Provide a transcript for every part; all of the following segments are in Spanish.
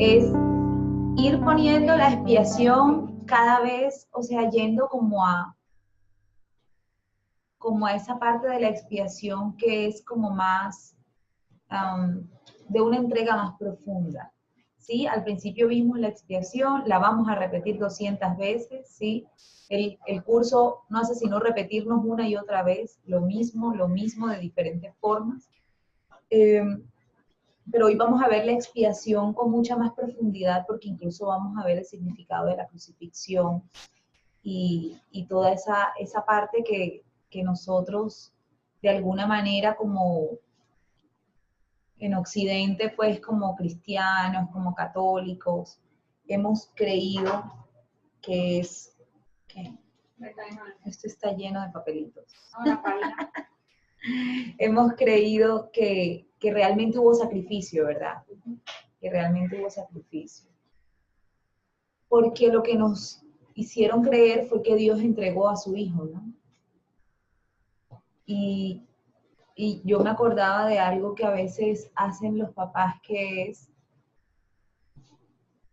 es ir poniendo la expiación cada vez, o sea, yendo como a esa parte de la expiación que es como más de una entrega más profunda. ¿Sí? Al principio vimos la expiación, la vamos a repetir 200 veces, ¿sí? El curso no hace sino repetirnos una y otra vez lo mismo de diferentes formas. Pero hoy vamos a ver la expiación con mucha más profundidad, porque incluso vamos a ver el significado de la crucifixión y toda esa parte que nosotros, de alguna manera, como en Occidente, pues como cristianos, como católicos, hemos creído que es... ¿qué? Esto está lleno de papelitos. Hemos creído que realmente hubo sacrificio, ¿verdad? Que realmente hubo sacrificio. Porque lo que nos hicieron creer fue que Dios entregó a su Hijo, ¿no? Y yo me acordaba de algo que a veces hacen los papás, que es,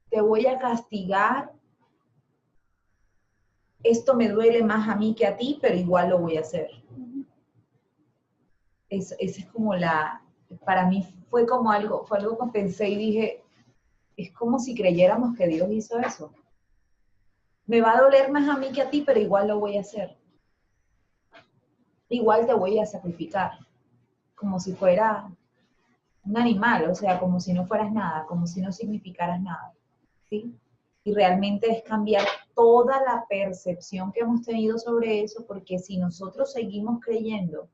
te voy a castigar, esto me duele más a mí que a ti, pero igual lo voy a hacer. Esa es como para mí fue algo que pensé y dije, es como si creyéramos que Dios hizo eso. Me va a doler más a mí que a ti, pero igual lo voy a hacer. Igual te voy a sacrificar, como si fuera un animal, o sea, como si no fueras nada, como si no significaras nada, ¿sí? Y realmente es cambiar toda la percepción que hemos tenido sobre eso, porque si nosotros seguimos creyendo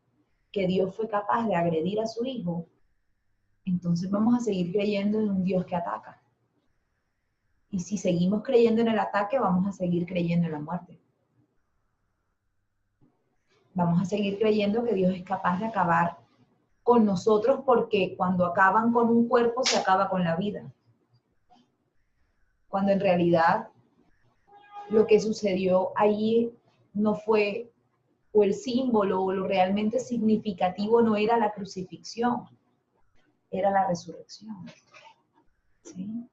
que Dios fue capaz de agredir a su Hijo, entonces vamos a seguir creyendo en un Dios que ataca. Y si seguimos creyendo en el ataque, vamos a seguir creyendo en la muerte. Vamos a seguir creyendo que Dios es capaz de acabar con nosotros, porque cuando acaban con un cuerpo, se acaba con la vida. Cuando en realidad lo que sucedió allí no fue, o el símbolo, o lo realmente significativo no era la crucifixión, era la resurrección. ¿Sí?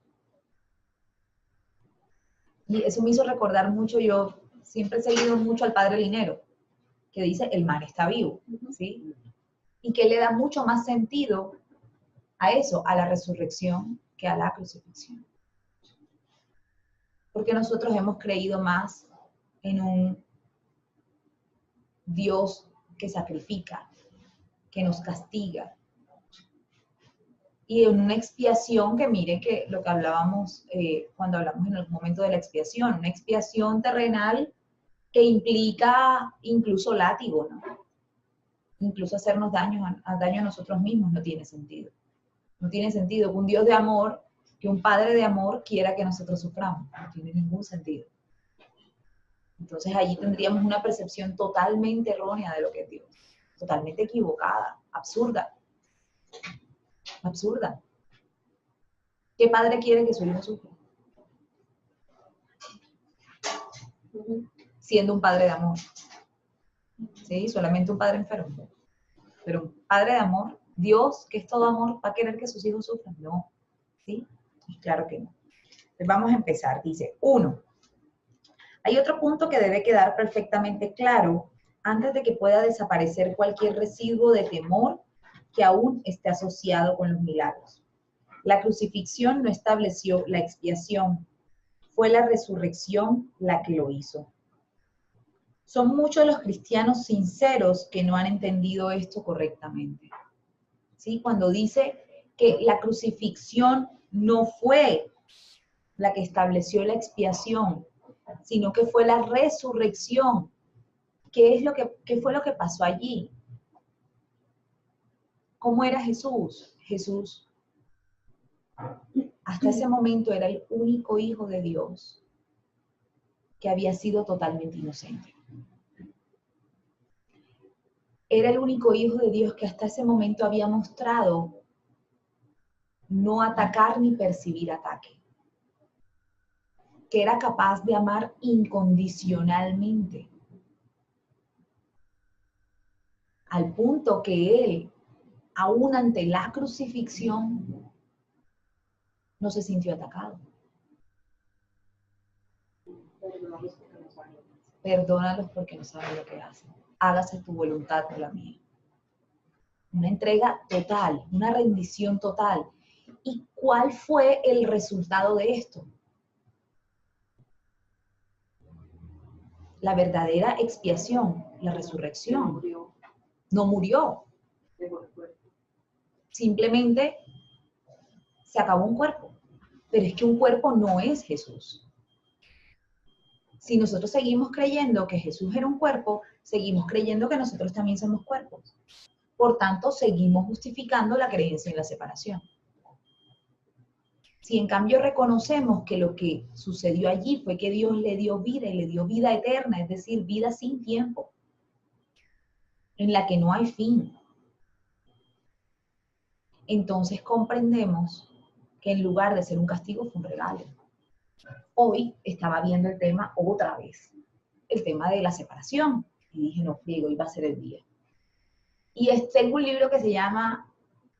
Y eso me hizo recordar mucho, yo siempre he seguido mucho al Padre Linero, que dice, el man está vivo, ¿sí? Y que le da mucho más sentido a eso, a la resurrección, que a la crucifixión. Porque nosotros hemos creído más en un Dios que sacrifica, que nos castiga, y en una expiación que mire que lo que hablábamos cuando hablamos en el momento de la expiación, una expiación terrenal que implica incluso látigo, ¿no? Incluso hacernos daño a nosotros mismos no tiene sentido. No tiene sentido que un Dios de amor, que un Padre de amor quiera que nosotros suframos. No tiene ningún sentido. Entonces allí tendríamos una percepción totalmente errónea de lo que es Dios. Totalmente equivocada, absurda. Absurda. ¿Qué padre quiere que su hijo sufra? Siendo un padre de amor. ¿Sí? Solamente un padre enfermo. Pero un padre de amor, Dios, que es todo amor, ¿va a querer que sus hijos sufran? No. ¿Sí? Y claro que no. Entonces vamos a empezar. Dice, 1. Hay otro punto que debe quedar perfectamente claro antes de que pueda desaparecer cualquier residuo de temor que aún esté asociado con los milagros. La crucifixión no estableció la expiación, fue la resurrección la que lo hizo. Son muchos los cristianos sinceros que no han entendido esto correctamente. ¿Sí? Cuando dice que la crucifixión no fue la que estableció la expiación, sino que fue la resurrección. ¿Qué fue lo que pasó allí? ¿Cómo era Jesús? Jesús, hasta ese momento, era el único hijo de Dios que había sido totalmente inocente. Era el único hijo de Dios que hasta ese momento había mostrado no atacar ni percibir ataque. Que era capaz de amar incondicionalmente. Al punto que él, aún ante la crucifixión, no se sintió atacado. Perdónalos porque no saben lo que hacen. Hágase tu voluntad por la mía. Una entrega total, una rendición total. ¿Y cuál fue el resultado de esto? La verdadera expiación, la resurrección. No murió. Simplemente se acabó un cuerpo. Pero es que un cuerpo no es Jesús. Si nosotros seguimos creyendo que Jesús era un cuerpo, seguimos creyendo que nosotros también somos cuerpos. Por tanto, seguimos justificando la creencia en la separación. Si en cambio reconocemos que lo que sucedió allí fue que Dios le dio vida y le dio vida eterna, es decir, vida sin tiempo, en la que no hay fin, entonces comprendemos que en lugar de ser un castigo fue un regalo. Hoy estaba viendo el tema otra vez, el tema de la separación, y dije, no, friego, iba a ser el día. Y tengo un libro que se llama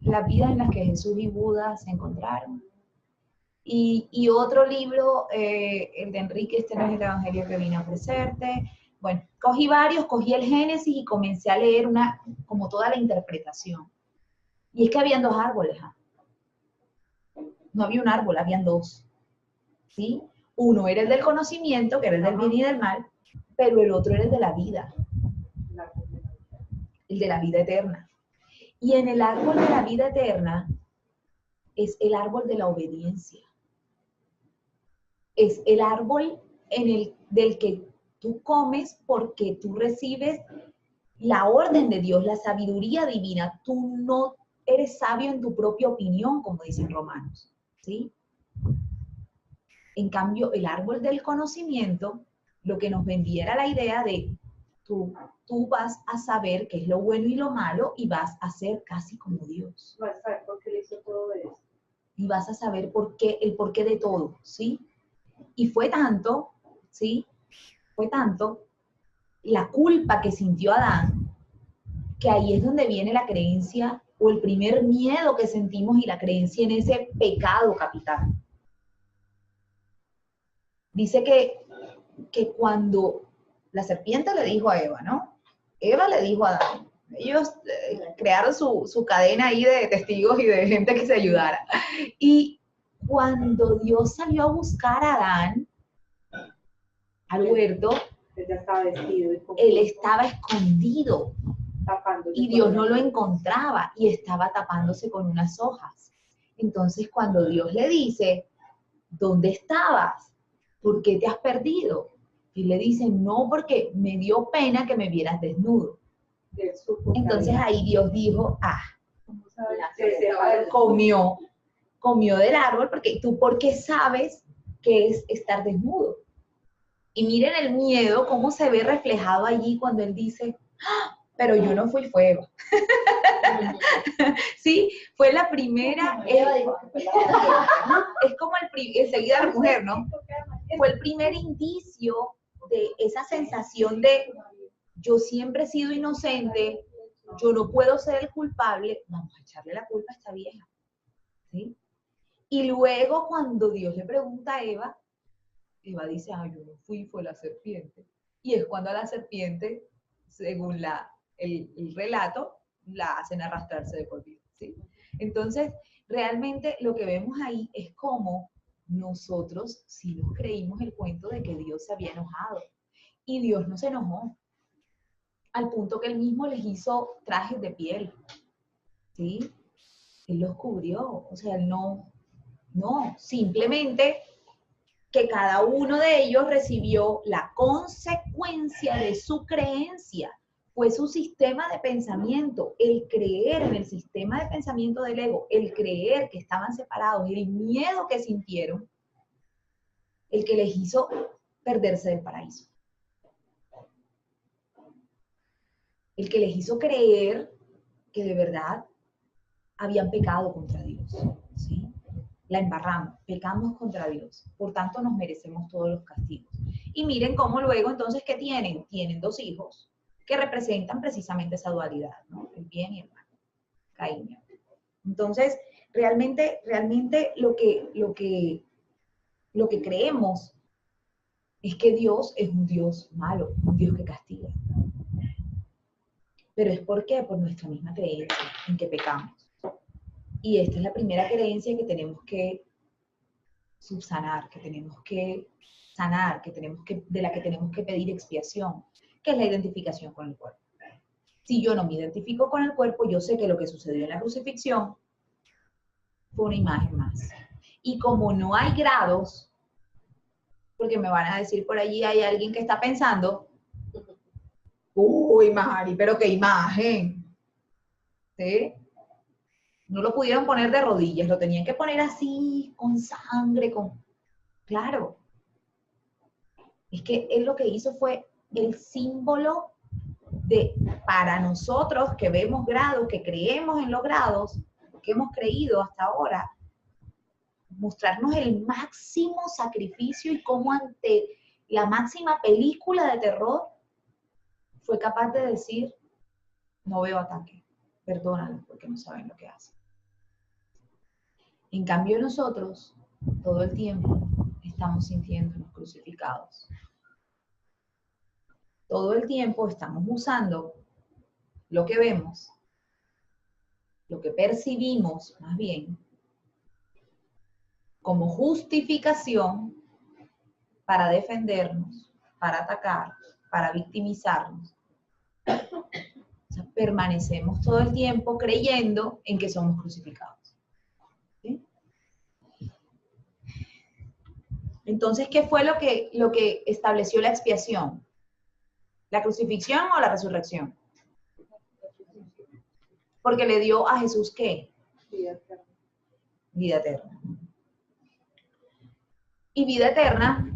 Las vidas en las que Jesús y Buda se encontraron. Y otro libro, el de Enrique, este no es el Evangelio que vine a ofrecerte. Bueno, cogí varios, cogí el Génesis y comencé a leer como toda la interpretación. Y es que habían dos árboles. No había un árbol, habían dos. ¿Sí? Uno era el del conocimiento, que era el del bien y del mal, pero el otro era el de la vida. El de la vida eterna. Y en el árbol de la vida eterna es el árbol de la obediencia. Es el árbol del que tú comes porque tú recibes la orden de Dios, la sabiduría divina. Tú no eres sabio en tu propia opinión, como dicen Romanos, ¿sí? En cambio, el árbol del conocimiento, lo que nos vendía era la idea de tú vas a saber qué es lo bueno y lo malo y vas a ser casi como Dios. Vas a saber por qué le hizo todo eso. Y vas a saber el porqué de todo, ¿sí? Y fue tanto, ¿sí? Fue tanto la culpa que sintió Adán, que ahí es donde viene la creencia o el primer miedo que sentimos y la creencia en ese pecado capital. Dice que cuando la serpiente le dijo a Eva, ¿no? Eva le dijo a Adán. Ellos crearon su cadena ahí de testigos y de gente que se ayudara. Y cuando Dios salió a buscar a Adán al huerto, Él estaba vestido. Él estaba escondido. Y Dios no lo encontraba y estaba tapándose con unas hojas. Entonces cuando Dios le dice, ¿dónde estabas? ¿Por qué te has perdido? Y le dice, no, porque me dio pena que me vieras desnudo. Entonces ahí Dios dijo, comió del árbol, porque tú, ¿por qué sabes qué es estar desnudo? Y miren el miedo, cómo se ve reflejado allí cuando él dice, ¡ah! Pero yo no fui fuego. Sí, fue la primera. Es como enseguida la mujer, ¿no? Fue el primer indicio de esa sensación de yo siempre he sido inocente, yo no puedo ser el culpable, vamos a echarle la culpa a esta vieja. ¿Sí? Y luego cuando Dios le pregunta a Eva, Eva dice, yo no fui, fue la serpiente. Y es cuando a la serpiente, según el relato, la hacen arrastrarse de por vida, ¿sí? Entonces, realmente lo que vemos ahí es cómo nosotros sí nos creímos el cuento de que Dios se había enojado. Y Dios no se enojó, al punto que él mismo les hizo trajes de piel, ¿sí? Él los cubrió, o sea, él no, simplemente que cada uno de ellos recibió la consecuencia de su creencia. Fue su sistema de pensamiento, el creer en el sistema de pensamiento del ego, el creer que estaban separados, el miedo que sintieron, el que les hizo perderse del paraíso. El que les hizo creer que de verdad habían pecado contra Dios, ¿sí? La embarramos, pecamos contra Dios, por tanto nos merecemos todos los castigos. Y miren cómo luego entonces, ¿qué tienen? Tienen dos hijos que representan precisamente esa dualidad, ¿no? El bien y el mal, Caín y Abel. Entonces, realmente lo que creemos es que Dios es un Dios malo, un Dios que castiga. Pero ¿es por qué? Por nuestra misma creencia en que pecamos. Y esta es la primera creencia que tenemos que subsanar, que tenemos que sanar, de la que tenemos que pedir expiación, que es la identificación con el cuerpo. Si yo no me identifico con el cuerpo, yo sé que lo que sucedió en la crucifixión fue una imagen más. Y como no hay grados, porque me van a decir por allí, hay alguien que está pensando, uy, Mari, pero qué imagen. ¿Sí? No lo pudieron poner de rodillas, lo tenían que poner así, con sangre, con... Claro. Es que él lo que hizo fue el símbolo de, para nosotros que vemos grados, que creemos en los grados, que hemos creído hasta ahora, mostrarnos el máximo sacrificio y cómo ante la máxima película de terror fue capaz de decir, no veo ataque, perdónalo porque no saben lo que hacen. En cambio nosotros, todo el tiempo, estamos sintiéndonos crucificados. Todo el tiempo estamos usando lo que vemos, lo que percibimos más bien, como justificación para defendernos, para atacar, para victimizarnos. O sea, permanecemos todo el tiempo creyendo en que somos crucificados. ¿Sí? Entonces, ¿qué fue lo que estableció la expiación? ¿La crucifixión o la resurrección? Porque le dio a Jesús, ¿qué? Vida eterna. Vida eterna. Y vida eterna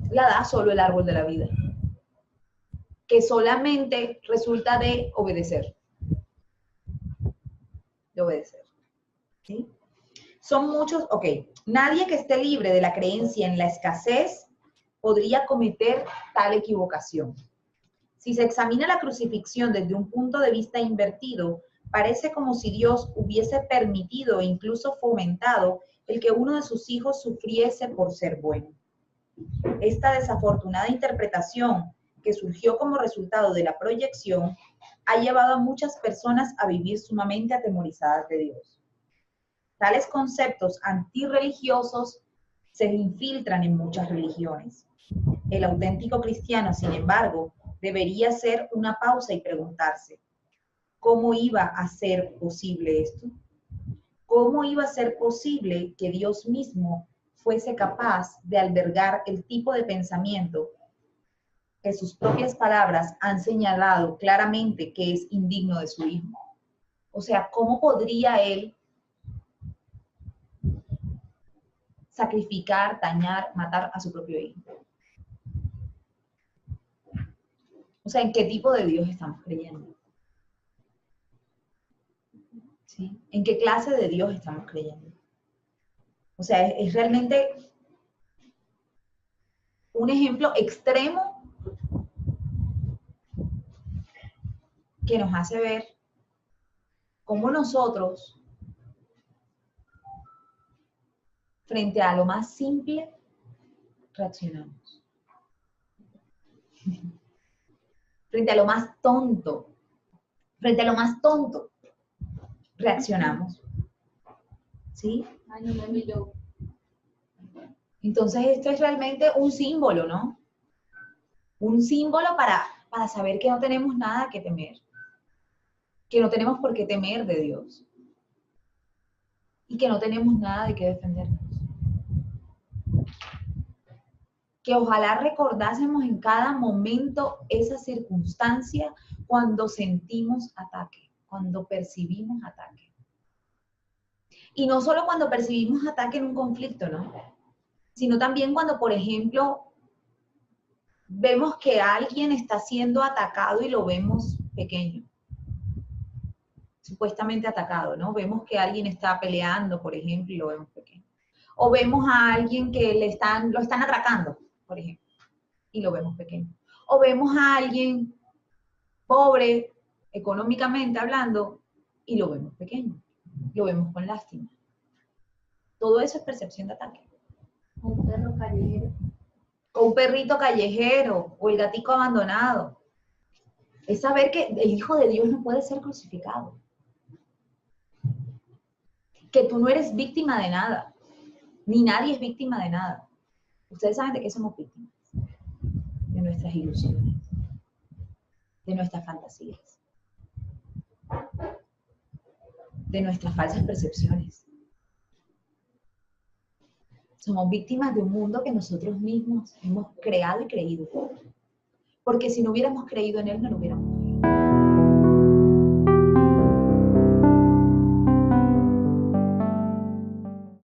la da solo el árbol de la vida, que solamente resulta de obedecer. De obedecer. ¿Sí? Son muchos, ok, nadie que esté libre de la creencia en la escasez podría cometer tal equivocación. Si se examina la crucifixión desde un punto de vista invertido, parece como si Dios hubiese permitido e incluso fomentado el que uno de sus hijos sufriese por ser bueno. Esta desafortunada interpretación, que surgió como resultado de la proyección, ha llevado a muchas personas a vivir sumamente atemorizadas de Dios. Tales conceptos antirreligiosos se infiltran en muchas religiones. El auténtico cristiano, sin embargo, debería hacer una pausa y preguntarse, ¿cómo iba a ser posible esto? ¿Cómo iba a ser posible que Dios mismo fuese capaz de albergar el tipo de pensamiento que sus propias palabras han señalado claramente que es indigno de su Hijo? O sea, ¿cómo podría Él sacrificar, dañar, matar a su propio Hijo? O sea, ¿en qué tipo de Dios estamos creyendo? ¿Sí? ¿En qué clase de Dios estamos creyendo? O sea, es realmente un ejemplo extremo que nos hace ver cómo nosotros, frente a lo más simple, reaccionamos. Frente a lo más tonto, reaccionamos. ¿Sí? Ay, no me miró. Entonces esto es realmente un símbolo, ¿no? Un símbolo para saber que no tenemos nada que temer. Que no tenemos por qué temer de Dios. Y que no tenemos nada de qué defendernos. Que ojalá recordásemos en cada momento esa circunstancia cuando sentimos ataque, cuando percibimos ataque. Y no solo cuando percibimos ataque en un conflicto, ¿no? Sino también cuando, por ejemplo, vemos que alguien está siendo atacado y lo vemos pequeño. Supuestamente atacado, ¿no? Vemos que alguien está peleando, por ejemplo, y lo vemos pequeño. O vemos a alguien que lo están atracando, por ejemplo, y lo vemos pequeño. O vemos a alguien pobre, económicamente hablando, y lo vemos pequeño. lo vemos con lástima. Todo eso es percepción de ataque. Un perro callejero. O un perrito callejero, o el gatico abandonado. Es saber que el Hijo de Dios no puede ser crucificado. Que tú no eres víctima de nada. Ni nadie es víctima de nada. Ustedes saben de qué somos víctimas. De nuestras ilusiones. De nuestras fantasías. De nuestras falsas percepciones. Somos víctimas de un mundo que nosotros mismos hemos creado y creído. Porque si no hubiéramos creído en él, no lo hubiéramos